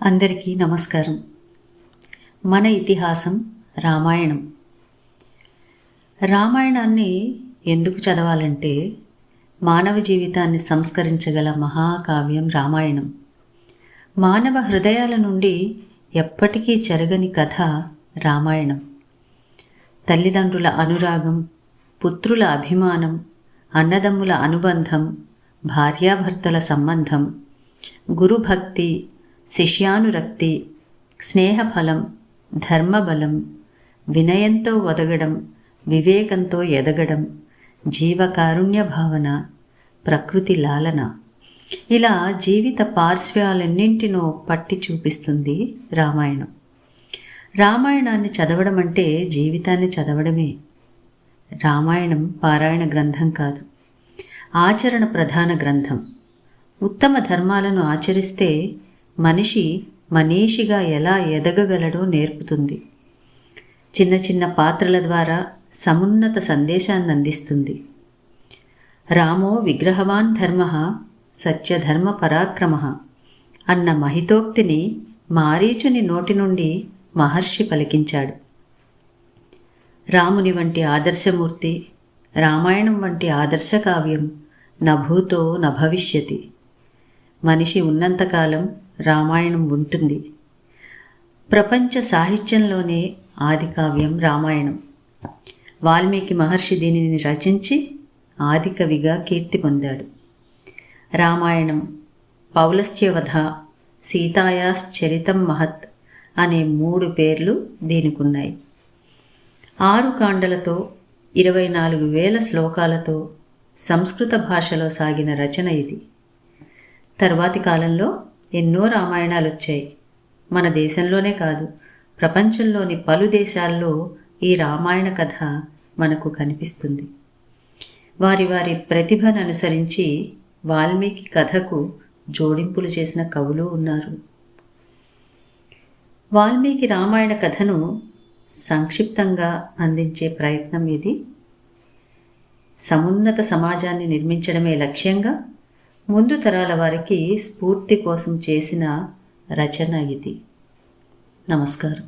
అందరికీ నమస్కారం. మన ఇతిహాసం రామాయణం. రామాయణాన్ని ఎందుకు చదవాలంటే మానవ జీవితాన్ని సంస్కరించగల మహాకావ్యం రామాయణం. మానవ హృదయాల నుండి ఎప్పటికీ చెరగని కథ రామాయణం. తల్లిదండ్రుల అనురాగం, పుత్రుల అభిమానం, అన్నదమ్ముల అనుబంధం, భార్యాభర్తల సంబంధం, గురుభక్తి, శిష్యానురక్తి, స్నేహఫలం, ధర్మబలం, వినయంతో ఒదగడం, వివేకంతో ఎదగడం, జీవకారుణ్య భావన, ప్రకృతి లాలన, ఇలా జీవిత పార్శ్వాలన్నింటినో పట్టి చూపిస్తుంది రామాయణం. రామాయణాన్ని చదవడం అంటే జీవితాన్ని చదవడమే. రామాయణం పారాయణ గ్రంథం కాదు, ఆచరణ ప్రధాన గ్రంథం. ఉత్తమ ధర్మాలను ఆచరిస్తే మనిషి మనీషిగా ఎలా ఎదగగలడో నేర్పుతుంది. చిన్న చిన్న పాత్రల ద్వారా సమున్నత సందేశాన్ని అందిస్తుంది. రామో విగ్రహవాన్ ధర్మ సత్యధర్మ పరాక్రమ అన్న మహితోక్తిని మారీచుని నోటి నుండి మహర్షి పలికించాడు. రాముని వంటి ఆదర్శమూర్తి, రామాయణం వంటి ఆదర్శ కావ్యం నభూతో నభవిష్యతి. మనిషి ఉన్నంతకాలం రామాయణం ఉంటుంది. ప్రపంచ సాహిత్యంలోనే ఆది కావ్యం రామాయణం. వాల్మీకి మహర్షి దీనిని రచించి ఆదికవిగా కీర్తి పొందాడు. రామాయణం, పౌలస్త్యవధ, సీతాయాశ్చరితం మహత్ అనే 3 పేర్లు దీనికున్నాయి. 6 కాండలతో 24,000 శ్లోకాలతో సంస్కృత భాషలో సాగిన రచన ఇది. తర్వాతి కాలంలో ఎన్నో రామాయణాలు వచ్చాయి. మన దేశంలోనే కాదు, ప్రపంచంలోని పలు దేశాల్లో ఈ రామాయణ కథ మనకు కనిపిస్తుంది. వారి వారి ప్రతిభను అనుసరించి వాల్మీకి కథకు జోడింపులు చేసిన కవులు ఉన్నారు. వాల్మీకి రామాయణ కథను సంక్షిప్తంగా అందించే ప్రయత్నం ఇది. సమున్నత సమాజాన్ని నిర్మించడమే లక్ష్యంగా ముందు తరాల వారికి స్ఫూర్తి కోసం చేసిన రచన ఇది. నమస్కారం.